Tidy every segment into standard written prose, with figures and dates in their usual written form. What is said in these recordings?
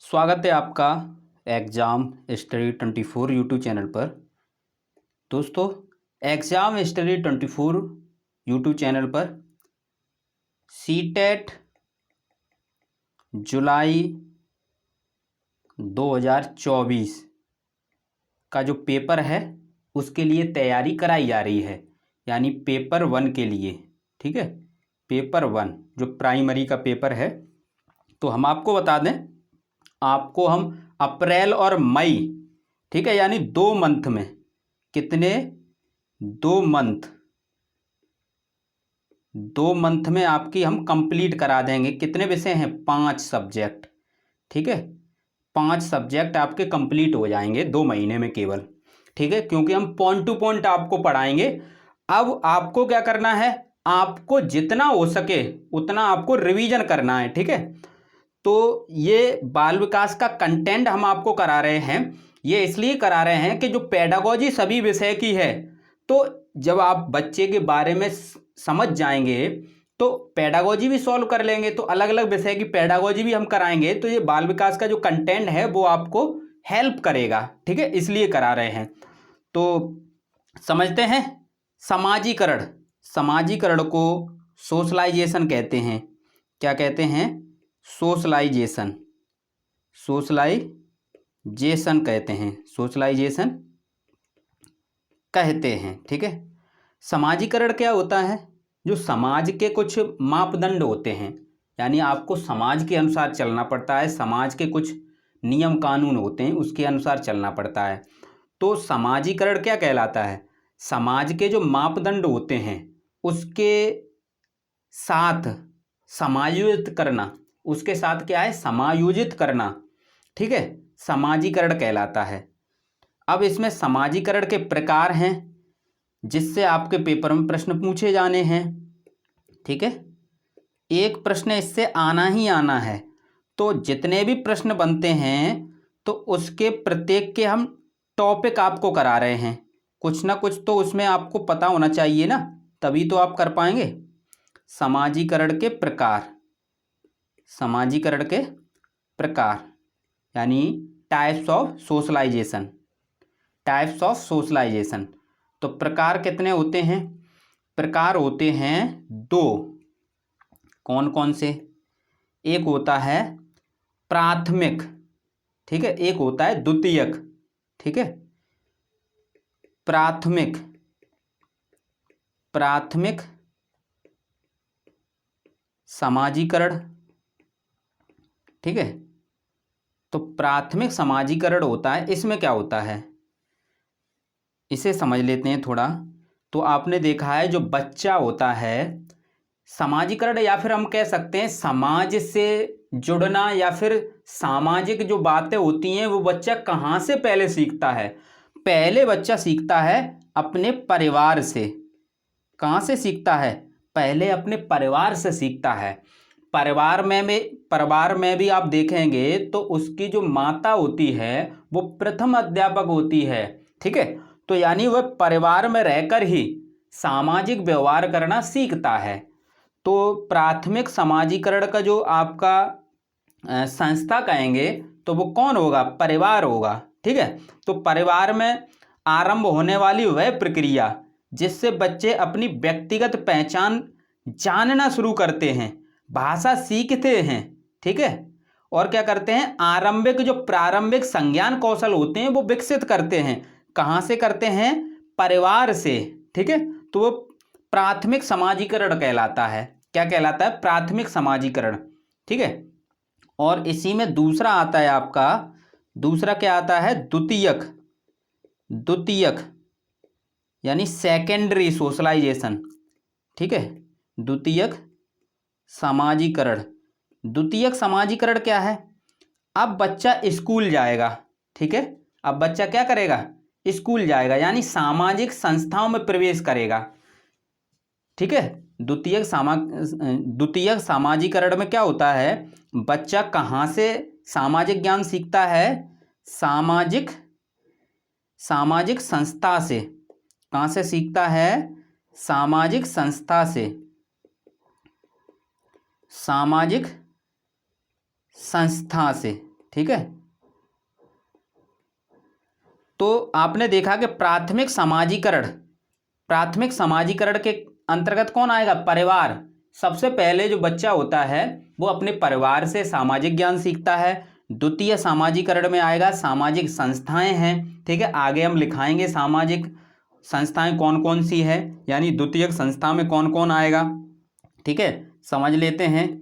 स्वागत है आपका एग्ज़ाम स्टडी 24 यूट्यूब चैनल पर। दोस्तों, एग्ज़ाम स्टडी 24 यूट्यूब चैनल पर सीटेट जुलाई 2024 का जो पेपर है उसके लिए तैयारी कराई जा रही है, यानी पेपर 1 के लिए। ठीक है, पेपर 1 जो प्राइमरी का पेपर है। तो हम आपको बता दें, आपको हम अप्रैल और मई, ठीक है, यानी 2 मंथ में, कितने 2 मंथ में आपकी हम कंप्लीट करा देंगे। कितने विषय हैं? 5 सब्जेक्ट। ठीक है, 5 सब्जेक्ट आपके कंप्लीट हो जाएंगे 2 महीने में केवल। ठीक है, क्योंकि हम पॉइंट टू पॉइंट आपको पढ़ाएंगे। अब आपको क्या करना है, आपको जितना हो सके उतना आपको रिवीजन करना है। ठीक है, तो ये बाल विकास का कंटेंट हम आपको करा रहे हैं। ये इसलिए करा रहे हैं कि जो पेडागोजी सभी विषय की है, तो जब आप बच्चे के बारे में समझ जाएंगे तो पेडागोजी भी सॉल्व कर लेंगे। तो अलग अलग विषय की पेडागोजी भी हम कराएंगे, तो ये बाल विकास का जो कंटेंट है वो आपको हेल्प करेगा। ठीक है, इसलिए करा रहे हैं। तो समझते हैं। समाजीकरण, समाजीकरण को सोशलाइजेशन कहते हैं। क्या कहते हैं? सोशलाइजेशन, सोशलाइजेशन कहते हैं, सोशलाइजेशन कहते हैं। ठीक है, समाजीकरण क्या होता है? जो समाज के कुछ मापदंड होते हैं, यानी आपको समाज के अनुसार चलना पड़ता है। समाज के कुछ नियम कानून होते हैं, उसके अनुसार चलना पड़ता है। तो समाजीकरण क्या कहलाता है? समाज के जो मापदंड होते हैं उसके साथ समायोजित करना, उसके साथ क्या है? समायोजित करना। ठीक है, समाजीकरण कहलाता है। अब इसमें समाजीकरण के प्रकार हैं जिससे आपके पेपर में प्रश्न पूछे जाने हैं। ठीक है, एक प्रश्न इससे आना ही आना है। तो जितने भी प्रश्न बनते हैं तो उसके प्रत्येक के हम टॉपिक आपको करा रहे हैं। कुछ ना कुछ तो उसमें आपको पता होना चाहिए ना, तभी तो आप कर पाएंगे। समाजीकरण के प्रकार, समाजीकरण के प्रकार यानी types of socialisation, types of socialisation. तो प्रकार कितने होते हैं? प्रकार होते हैं 2। कौन कौन से? एक होता है प्राथमिक, ठीक है, एक होता है द्वितीयक। ठीक है, प्राथमिक, प्राथमिक समाजीकरण। ठीक है, तो प्राथमिक समाजीकरण होता है। इसमें क्या होता है इसे समझ लेते हैं थोड़ा। तो आपने देखा है जो बच्चा होता है, समाजीकरण या फिर हम कह सकते हैं समाज से जुड़ना, या फिर सामाजिक जो बातें होती हैं वो बच्चा कहाँ से पहले सीखता है? पहले बच्चा सीखता है अपने परिवार से। कहाँ से सीखता है? पहले अपने परिवार से सीखता है। परिवार में भी आप देखेंगे तो उसकी जो माता होती है वो प्रथम अध्यापक होती है। ठीक है, तो यानी वह परिवार में रहकर ही सामाजिक व्यवहार करना सीखता है। तो प्राथमिक समाजीकरण का जो आपका संस्था कहेंगे तो वो कौन होगा? परिवार होगा। ठीक है, तो परिवार में आरंभ होने वाली वह प्रक्रिया जिससे बच्चे अपनी व्यक्तिगत पहचान जानना शुरू करते हैं, भाषा सीखते हैं। ठीक है, और क्या करते हैं? आरंभिक जो प्रारंभिक संज्ञान कौशल होते हैं वो विकसित करते हैं। कहाँ से करते हैं? परिवार से। ठीक है, तो वो प्राथमिक समाजीकरण कहलाता है। क्या कहलाता है? प्राथमिक समाजीकरण। ठीक है, और इसी में दूसरा आता है आपका, दूसरा क्या आता है? द्वितीयक, द्वितीयक यानी सेकेंडरी सोशलाइजेशन। ठीक है, द्वितीयक समाजीकरण। द्वितीयक समाजीकरण क्या है? अब बच्चा स्कूल जाएगा। ठीक है, अब बच्चा क्या करेगा? स्कूल जाएगा, यानी सामाजिक संस्थाओं में प्रवेश करेगा। ठीक है, द्वितीयक समाजीकरण में क्या होता है? बच्चा कहाँ से सामाजिक ज्ञान सीखता है? सामाजिक संस्था से। कहाँ से सीखता है? सामाजिक संस्था से, सामाजिक संस्था से। ठीक है। तो आपने देखा कि प्राथमिक समाजीकरण के अंतर्गत कौन आएगा? परिवार। सबसे पहले जो बच्चा होता है वो अपने परिवार से सामाजिक ज्ञान सीखता है। द्वितीय समाजीकरण में आएगा सामाजिक संस्थाएं हैं, ठीक है। आगे हम लिखाएंगे सामाजिक संस्थाएं कौन कौन सी है, यानी द्वितीयक संस्था में कौन कौन आएगा, ठीक है। समझ लेते हैं।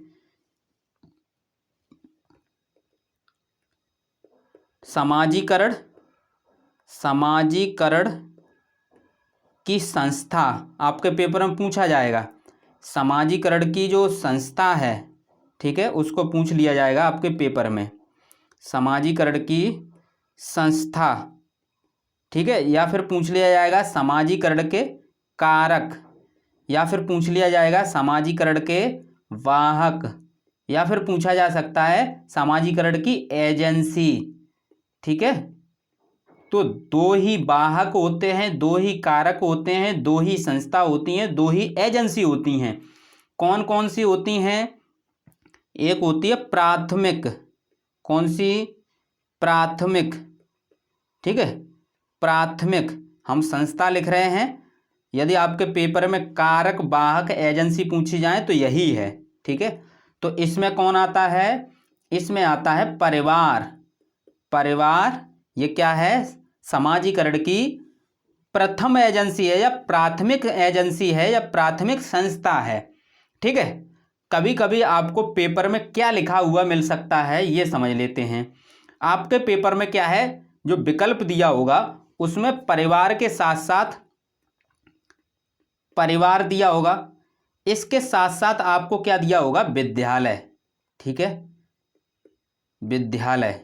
समाजीकरण की संस्था आपके पेपर में पूछा जाएगा। समाजीकरण की जो संस्था है, ठीक है, उसको पूछ लिया जाएगा आपके पेपर में। समाजीकरण की संस्था, ठीक है। या फिर पूछ लिया जाएगा समाजीकरण के कारक, या फिर पूछ लिया जाएगा समाजीकरण के वाहक, या फिर पूछा जा सकता है समाजीकरण की एजेंसी, ठीक है। तो दो ही वाहक होते हैं, दो ही कारक होते हैं, दो ही संस्था होती हैं, दो ही एजेंसी होती हैं। कौन कौन सी होती हैं? एक होती है प्राथमिक। कौन सी? प्राथमिक, ठीक है। प्राथमिक, हम संस्था लिख रहे हैं। यदि आपके पेपर में कारक, वाहक, एजेंसी पूछी जाए तो यही है, ठीक है। तो इसमें कौन आता है? इसमें आता है परिवार। परिवार ये क्या है? समाजीकरण की प्रथम एजेंसी है, या प्राथमिक एजेंसी है, या प्राथमिक संस्था है, ठीक है। कभी कभी आपको पेपर में क्या लिखा हुआ मिल सकता है ये समझ लेते हैं। आपके पेपर में क्या है, जो विकल्प दिया होगा उसमें परिवार के साथ साथ परिवार दिया होगा, इसके साथ साथ आपको क्या दिया होगा? विद्यालय, ठीक है। विद्यालय,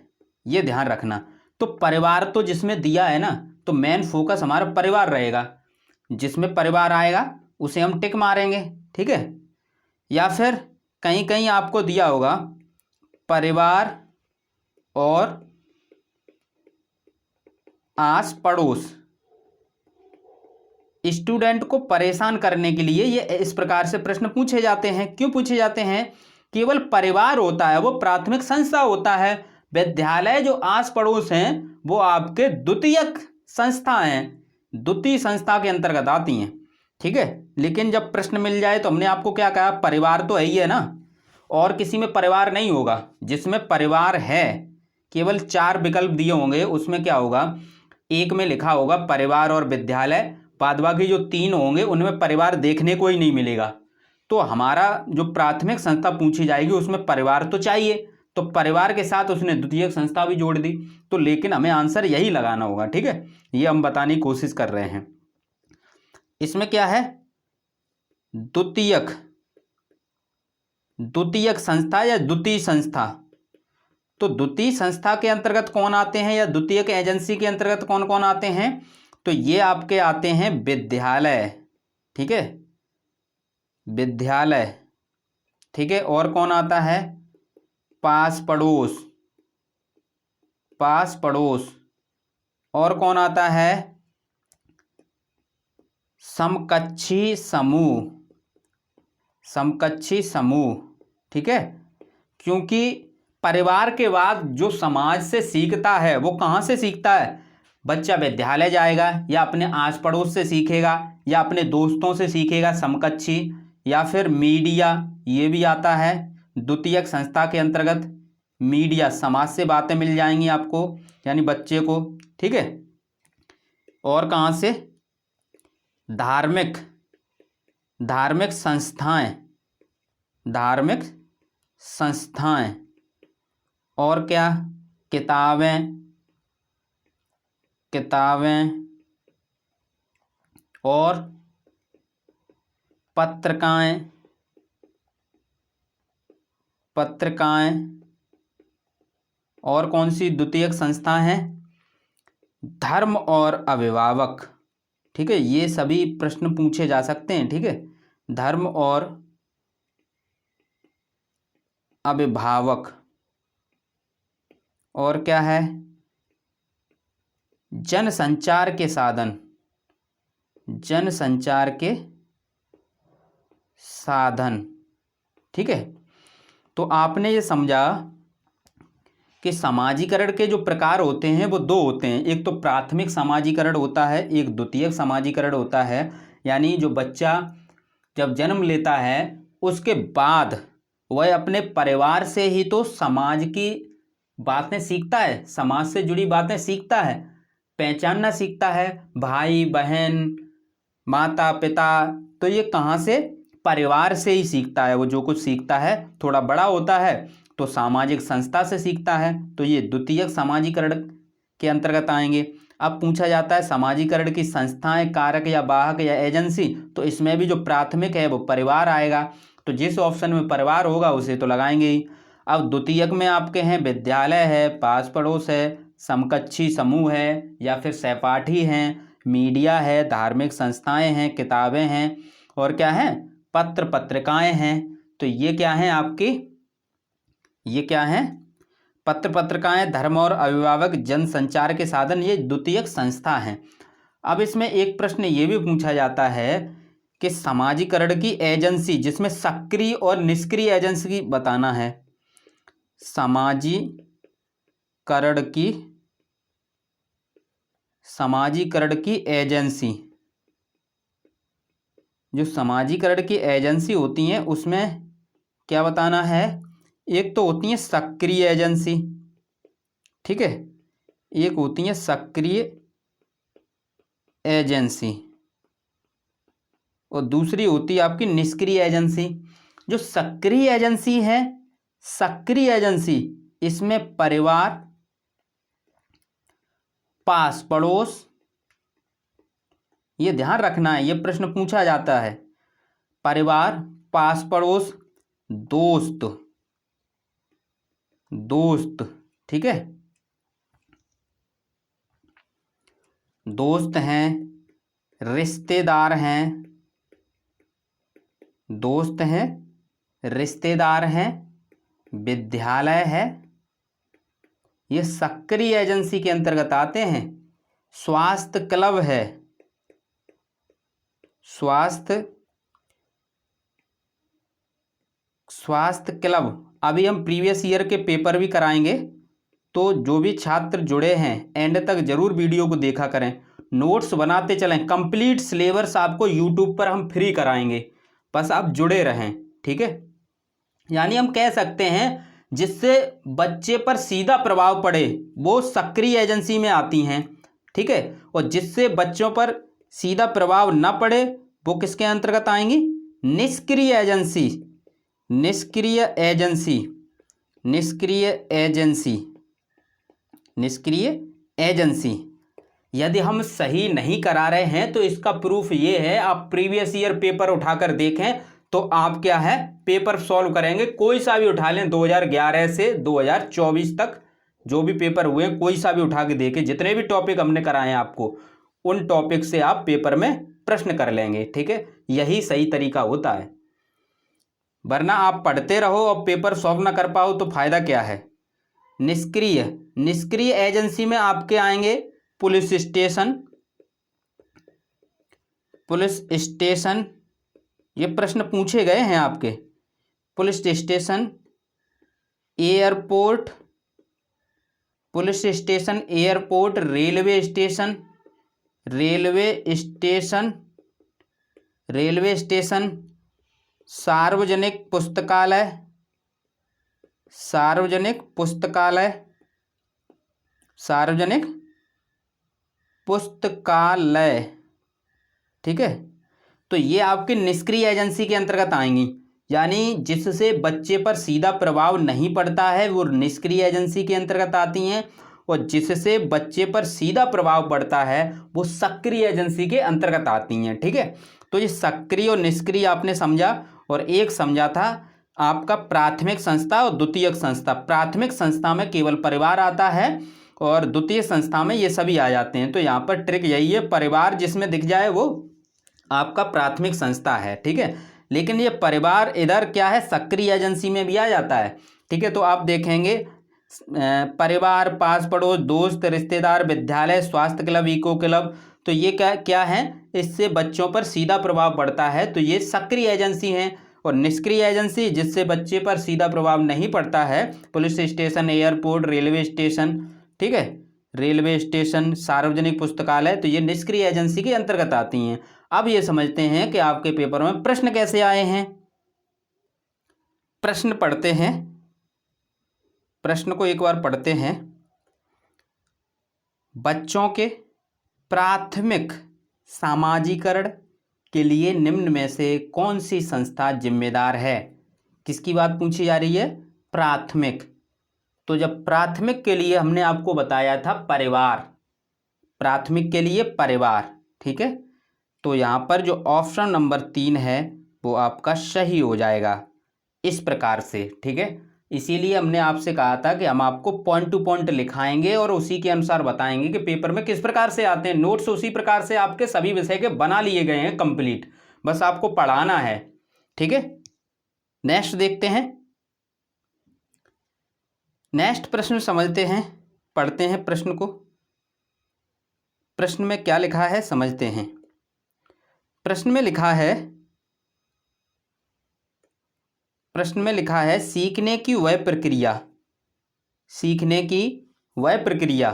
ये ध्यान रखना। तो परिवार तो जिसमें दिया है ना, तो मेन फोकस हमारा परिवार रहेगा। जिसमें परिवार आएगा उसे हम टिक मारेंगे, ठीक है। या फिर कहीं कहीं आपको दिया होगा परिवार और आस पड़ोस। स्टूडेंट को परेशान करने के लिए ये इस प्रकार से प्रश्न पूछे जाते हैं। क्यों पूछे जाते हैं? केवल परिवार होता है वो प्राथमिक संस्था होता है। विद्यालय जो आस पड़ोस हैं वो आपके द्वितीयक संस्था हैं, द्वितीय संस्था के अंतर्गत आती हैं, ठीक है। लेकिन जब प्रश्न मिल जाए तो हमने आपको क्या कहा? परिवार तो है ही है ना, और किसी में परिवार नहीं होगा। जिसमें परिवार है, केवल 4 विकल्प दिए होंगे, उसमें क्या होगा? एक में लिखा होगा परिवार और विद्यालय, बाद बाकी जो 3 होंगे उनमें परिवार देखने को ही नहीं मिलेगा। तो हमारा जो प्राथमिक संस्था पूछी जाएगी उसमें परिवार तो चाहिए, तो परिवार के साथ उसने द्वितीयक संस्था भी जोड़ दी। तो लेकिन हमें आंसर यही लगाना होगा, ठीक है। ये हम बताने की कोशिश कर रहे हैं। इसमें क्या है? द्वितीयक संस्था या द्वितीय संस्था। तो द्वितीय संस्था के अंतर्गत कौन आते हैं, या द्वितीयक एजेंसी के अंतर्गत कौन कौन आते हैं? तो ये आपके आते हैं विद्यालय, ठीक है। विद्यालय, ठीक है। और कौन आता है? पास पड़ोस, पास पड़ोस। और कौन आता है? समकक्षी समूह, समकक्षी समूह, ठीक है। क्योंकि परिवार के बाद जो समाज से सीखता है वो कहाँ से सीखता है? बच्चा विद्यालय जाएगा, या अपने आस पड़ोस से सीखेगा, या अपने दोस्तों से सीखेगा, समकक्षी। या फिर मीडिया, ये भी आता है द्वितीयक संस्था के अंतर्गत। मीडिया, समाज से बातें मिल जाएंगी आपको, यानी बच्चे को, ठीक है। और कहाँ से? धार्मिक, धार्मिक संस्थाएं, धार्मिक संस्थाएं। और क्या? किताबें, किताबें। और पत्रिकाएं, पत्रिकाएं। और कौन सी द्वितीयक संस्था है? धर्म और अभिभावक, ठीक है। ये सभी प्रश्न पूछे जा सकते हैं, ठीक है। धर्म और अभिभावक। और क्या है? जनसंचार के साधन, जनसंचार के साधन, ठीक है। तो आपने ये समझा कि समाजीकरण के जो प्रकार होते हैं वो दो होते हैं। एक तो प्राथमिक समाजीकरण होता है, एक द्वितीयक समाजीकरण होता है। यानी जो बच्चा जब जन्म लेता है उसके बाद वह अपने परिवार से ही तो समाज की बातें सीखता है, समाज से जुड़ी बातें सीखता है, पहचानना सीखता है, भाई बहन माता पिता। तो ये कहाँ से? परिवार से ही सीखता है। वो जो कुछ सीखता है थोड़ा बड़ा होता है तो सामाजिक संस्था से सीखता है। तो ये द्वितीयक समाजीकरण के अंतर्गत आएंगे। अब पूछा जाता है समाजीकरण की संस्थाएं, कारक या वाहक या एजेंसी, तो इसमें भी जो प्राथमिक है वो परिवार आएगा। तो जिस ऑप्शन में परिवार होगा उसे तो लगाएंगे ही। अब द्वितीयक में आपके हैं विद्यालय है, पास पड़ोस है, समकक्षी समूह है या फिर सहपाठी हैं, मीडिया है, धार्मिक संस्थाएं हैं, किताबें हैं और क्या है? पत्र पत्रिकाएं हैं। तो ये क्या हैं आपकी? ये क्या हैं? पत्र पत्रिकाएं, धर्म और अभिभावक, जनसंचार के साधन, ये द्वितीयक संस्था हैं। अब इसमें एक प्रश्न ये भी पूछा जाता है कि समाजीकरण की एजेंसी, जिसमें सक्रिय और निष्क्रिय एजेंसी की बताना है। समाजीकरण की एजेंसी, जो समाजीकरण की एजेंसी होती हैं उसमें क्या बताना है? एक तो होती है सक्रिय एजेंसी, ठीक है, एक होती है सक्रिय एजेंसी और दूसरी होती है आपकी निष्क्रिय एजेंसी। जो सक्रिय एजेंसी है, सक्रिय एजेंसी, इसमें परिवार, पास पड़ोस, ये ध्यान रखना है, ये प्रश्न पूछा जाता है। परिवार, पास पड़ोस, दोस्त, ठीक है, दोस्त हैं, रिश्तेदार हैं, दोस्त हैं, रिश्तेदार हैं, विद्यालय है, ये सक्रिय एजेंसी के अंतर्गत आते हैं। स्वास्थ्य क्लब है, स्वास्थ्य क्लब। अभी हम प्रीवियस ईयर के पेपर भी कराएंगे, तो जो भी छात्र जुड़े हैं एंड तक जरूर वीडियो को देखा करें, नोट्स बनाते चलें। कंप्लीट सिलेबस आपको यूट्यूब पर हम फ्री कराएंगे, बस आप जुड़े रहें, ठीक है। यानी हम कह सकते हैं जिससे बच्चे पर सीधा प्रभाव पड़े वो सक्रिय एजेंसी में आती हैं, ठीक है, और जिससे बच्चों पर सीधा प्रभाव ना पड़े वो किसके अंतर्गत आएंगी? निष्क्रिय एजेंसी, निष्क्रिय एजेंसी, निष्क्रिय एजेंसी, निष्क्रिय एजेंसी। यदि हम सही नहीं करा रहे हैं तो इसका प्रूफ ये है, आप प्रीवियस ईयर पेपर उठाकर देखें तो आप क्या है पेपर सॉल्व करेंगे, कोई सा भी उठा लें, 2011 से 2024 तक जो भी पेपर हुए हैं कोई सा भी उठा के देखें, जितने भी टॉपिक हमने कराए हैं आपको उन टॉपिक से आप पेपर में प्रश्न कर लेंगे, ठीक है। यही सही तरीका होता है, वरना आप पढ़ते रहो और पेपर सॉल्व ना कर पाओ तो फायदा क्या है। निष्क्रिय, निष्क्रिय एजेंसी में आपके आएंगे पुलिस स्टेशन, पुलिस स्टेशन, ये प्रश्न पूछे गए हैं आपके। Police station, airport, police station, airport, railway station, railway station, railway station, सार्वजनिक पुस्तकालय, सार्वजनिक पुस्तकालय, सार्वजनिक पुस्तकालय, ठीक है। तो ये आपके निष्क्रिय एजेंसी के अंतर्गत आएंगी, यानी जिससे बच्चे पर सीधा प्रभाव नहीं पड़ता है वो निष्क्रिय एजेंसी के अंतर्गत आती हैं, और जिससे बच्चे पर सीधा प्रभाव पड़ता है वो सक्रिय एजेंसी के अंतर्गत आती हैं, ठीक है। तो ये सक्रिय और निष्क्रिय आपने समझा, और एक समझा था आपका प्राथमिक संस्था और द्वितीयक संस्था। प्राथमिक संस्था में केवल परिवार आता है और द्वितीय संस्था में ये सभी आ जाते हैं। तो यहाँ पर ट्रिक यही है, परिवार जिसमें दिख जाए वो आपका प्राथमिक संस्था है, ठीक है। लेकिन ये परिवार इधर क्या है, सक्रिय एजेंसी में भी आ जाता है, ठीक है। तो आप देखेंगे परिवार, पास पड़ोस, दोस्त, रिश्तेदार, विद्यालय, स्वास्थ्य क्लब, इको क्लब, तो ये क्या क्या है, इससे बच्चों पर सीधा प्रभाव पड़ता है, तो ये सक्रिय एजेंसी हैं। और निष्क्रिय एजेंसी जिससे बच्चे पर सीधा प्रभाव नहीं पड़ता है, police station, airport, railway station, ठीक है, रेलवे स्टेशन, सार्वजनिक पुस्तकालय, तो ये निष्क्रिय एजेंसी के अंतर्गत आती हैं। अब ये समझते हैं कि आपके पेपर में प्रश्न कैसे आए हैं। प्रश्न पढ़ते हैं, प्रश्न को एक बार पढ़ते हैं। बच्चों के प्राथमिक सामाजिकरण के लिए निम्न में से कौन सी संस्था जिम्मेदार है। किसकी बात पूछी जा रही है? प्राथमिक। तो जब प्राथमिक के लिए हमने आपको बताया था परिवार, प्राथमिक के लिए परिवार, ठीक है, तो यहाँ पर जो ऑप्शन नंबर 3 है वो आपका सही हो जाएगा इस प्रकार से, ठीक है। इसीलिए हमने आपसे कहा था कि हम आपको पॉइंट टू पॉइंट लिखाएंगे और उसी के अनुसार बताएंगे कि पेपर में किस प्रकार से आते हैं। नोट्स उसी प्रकार से आपके सभी विषय के बना लिए गए हैं कंप्लीट, बस आपको पढ़ाना है, ठीक है। नेक्स्ट देखते हैं, नेक्स्ट प्रश्न समझते हैं, पढ़ते हैं प्रश्न को। प्रश्न में क्या लिखा है समझते हैं। प्रश्न में लिखा है, प्रश्न में लिखा है सीखने की वह प्रक्रिया, सीखने की वह प्रक्रिया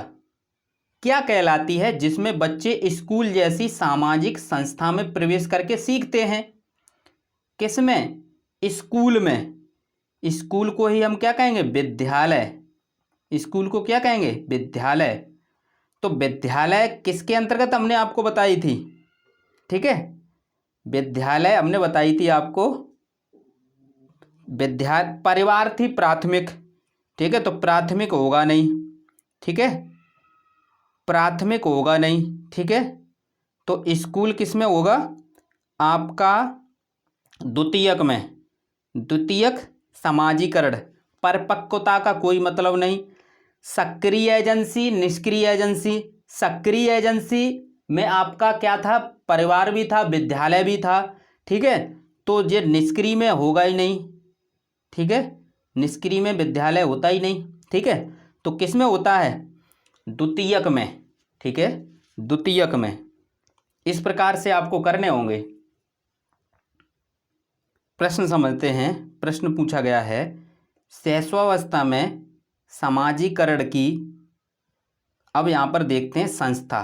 क्या कहलाती है जिसमें बच्चे स्कूल जैसी सामाजिक संस्था में प्रवेश करके सीखते हैं। किसमें? स्कूल में। स्कूल को ही हम क्या कहेंगे? विद्यालय। स्कूल को क्या कहेंगे? विद्यालय। तो विद्यालय किसके अंतर्गत हमने आपको बताई थी, ठीक है, विद्यालय हमने बताई थी आपको, परिवार थी प्राथमिक, ठीक है, तो प्राथमिक होगा नहीं, ठीक है, प्राथमिक होगा नहीं, ठीक है। तो स्कूल किस में होगा? आपका द्वितीयक में। द्वितीयक सामाजिकरण, परिपक्वता का कोई मतलब नहीं। सक्रिय एजेंसी, निष्क्रिय एजेंसी। सक्रिय एजेंसी में आपका क्या था? परिवार भी था, विद्यालय भी था, ठीक है, तो ये निष्क्रिय में होगा ही नहीं, ठीक है, निष्क्रिय में विद्यालय होता ही नहीं, ठीक है, तो किस में होता है? द्वितीयक में, ठीक है, द्वितीयक में। इस प्रकार से आपको करने होंगे। प्रश्न समझते हैं। प्रश्न पूछा गया है शैशवावस्था में सामाजिकरण की, अब यहाँ पर देखते हैं संस्था,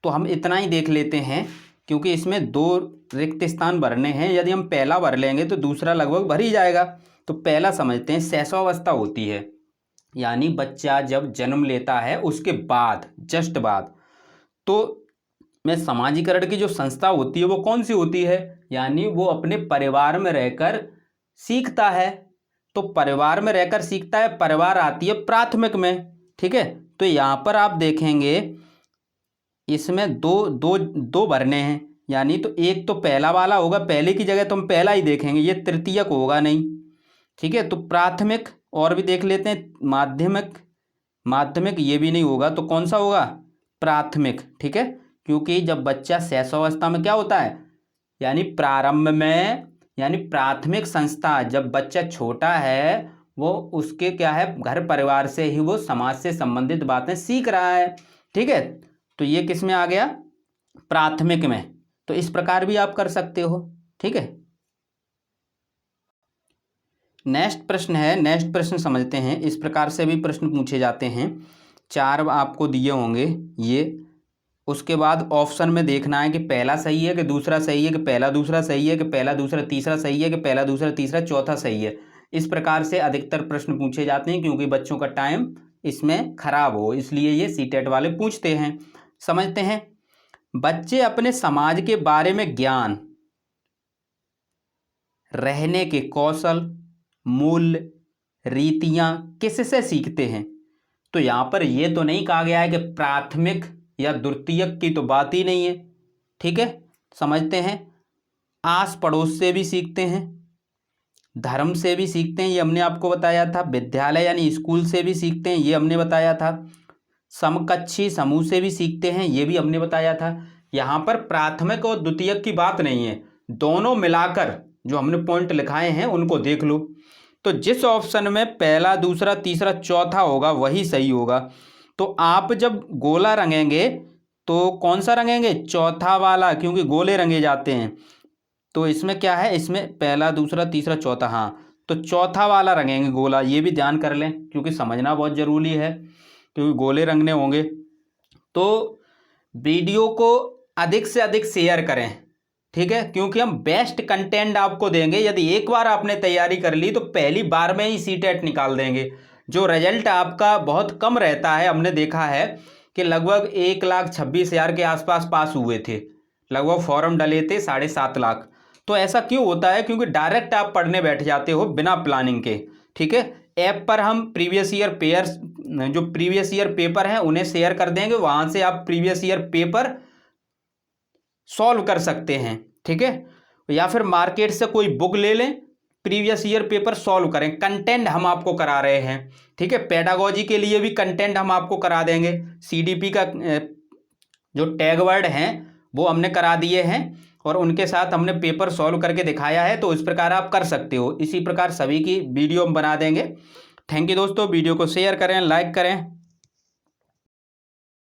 तो हम इतना ही देख लेते हैं क्योंकि इसमें 2 रिक्त स्थान भरने हैं। यदि हम पहला भर लेंगे तो दूसरा लगभग भर ही जाएगा। तो पहला समझते हैं, शैशवावस्था होती है यानी बच्चा जब जन्म लेता है उसके बाद, जस्ट बाद, तो में सामाजिकरण की जो संस्था होती है वो कौन सी होती है? यानी वो अपने परिवार में रहकर सीखता है। तो परिवार में रहकर सीखता है, परिवार आती है प्राथमिक में, ठीक है। तो यहाँ पर आप देखेंगे इसमें दो भरने हैं, यानी तो एक तो पहला वाला होगा, पहले की जगह तो हम पहला ही देखेंगे, ये तृतीयक होगा नहीं, ठीक है। तो प्राथमिक, और भी देख लेते हैं, माध्यमिक, माध्यमिक ये भी नहीं होगा, तो कौन सा होगा? प्राथमिक, ठीक है, क्योंकि जब बच्चा शैशवावस्था में क्या होता है, यानी प्रारंभ में, यानी प्राथमिक संस्था, जब बच्चा छोटा है वो उसके क्या है, घर परिवार से ही वो समाज से संबंधित बातें सीख रहा है, ठीक है। तो ये किस में आ गया? प्राथमिक में। तो इस प्रकार भी आप कर सकते हो, ठीक है। नेक्स्ट प्रश्न है, नेक्स्ट प्रश्न समझते हैं। इस प्रकार से भी प्रश्न पूछे जाते हैं, 4 आपको दिए होंगे ये, उसके बाद ऑप्शन में देखना है कि पहला सही है कि दूसरा सही है, कि पहला दूसरा सही है, कि पहला दूसरा तीसरा सही है, कि पहला दूसरा तीसरा चौथा सही है। इस प्रकार से अधिकतर प्रश्न पूछे जाते हैं क्योंकि बच्चों का टाइम इसमें खराब हो, इसलिए ये सीटेट वाले पूछते हैं। समझते हैं, बच्चे अपने समाज के बारे में ज्ञान, रहने के कौशल, मूल्य, रीतियां किससे सीखते हैं? तो यहाँ पर ये तो नहीं कहा गया है कि प्राथमिक या द्वितीयक की तो बात ही नहीं है, ठीक है। समझते हैं, आस पड़ोस से भी सीखते हैं, धर्म से भी सीखते हैं, ये हमने आपको बताया था, विद्यालय यानी स्कूल से भी सीखते हैं, ये हमने बताया था, समकक्षी समूह से भी सीखते हैं, ये भी हमने बताया था। यहाँ पर प्राथमिक और द्वितीयक की बात नहीं है, दोनों मिलाकर जो हमने पॉइंट लिखाए हैं उनको देख लो। तो जिस ऑप्शन में पहला दूसरा तीसरा चौथा होगा वही सही होगा। तो आप जब गोला रंगेंगे तो कौन सा रंगेंगे? चौथा वाला, क्योंकि गोले रंगे जाते हैं। तो इसमें क्या है, इसमें पहला दूसरा तीसरा चौथा, हाँ तो चौथा वाला रंगेंगे गोला, ये भी ध्यान कर लें क्योंकि समझना बहुत ज़रूरी है, क्योंकि गोले रंगने होंगे। तो वीडियो को अधिक से अधिक शेयर करें, ठीक है, क्योंकि हम बेस्ट कंटेंट आपको देंगे। यदि एक बार आपने तैयारी कर ली तो पहली बार में ही सीटेट निकाल देंगे। जो रिजल्ट आपका बहुत कम रहता है, हमने देखा है कि लगभग 1,26,000 के आसपास पास हुए थे, लगभग फॉर्म डले थे 7.5 लाख। तो ऐसा क्यों होता है, क्योंकि डायरेक्ट आप पढ़ने बैठ जाते हो बिना प्लानिंग के, ठीक है। ऐप पर हम प्रीवियस ईयर पेयर्स, जो प्रीवियस ईयर पेपर हैं उन्हें शेयर कर देंगे, वहाँ से आप प्रीवियस ईयर पेपर सॉल्व कर सकते हैं, ठीक है। या फिर मार्केट से कोई बुक ले लें, प्रीवियस ईयर पेपर सॉल्व करें। कंटेंट हम आपको करा रहे हैं, ठीक है। पेडागोजी के लिए भी कंटेंट हम आपको करा देंगे। सीडीपी का जो टैग वर्ड हैं वो हमने करा दिए हैं और उनके साथ हमने पेपर सॉल्व करके दिखाया है। तो इस प्रकार आप कर सकते हो। इसी प्रकार सभी की वीडियो हम बना देंगे। थैंक यू दोस्तों, वीडियो को शेयर करें, लाइक करें।